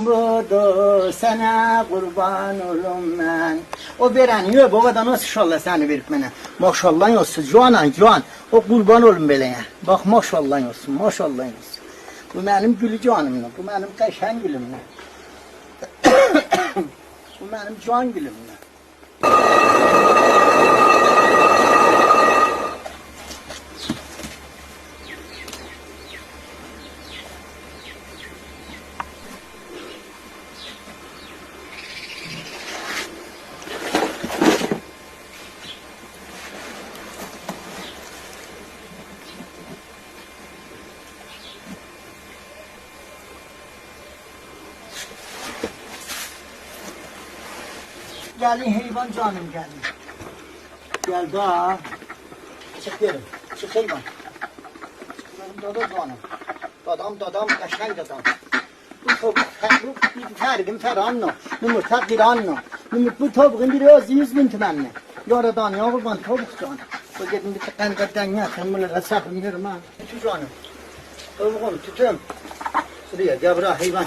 Budu sana kurban olum ben. O veren yok babadan nasıl inşallah seni verip bana. Maşallah olsun canan can. O kurban olum beleye. Bak maşallah olsun maşallah olsun. Bu benim gülü canımla. Bu benim kaşen gülümle. Bu benim can gülümle. Gelin heyvan canım gelin. Gel daha. Çık derim. Çık heyvan. Benim dada canım. Dadam kaşen dadam. Bu tavuk bu fergim feranno. Numurta giranno. Bu tavuğun biri az 100.000 tümenli. Yaradan ya kurban tavuk canım. Bu gidin bir tıkandadan ya. Sen bunu resapım yerim ha. Şu canım. Tavuğum tutum. Şuraya gel bırak heyvan.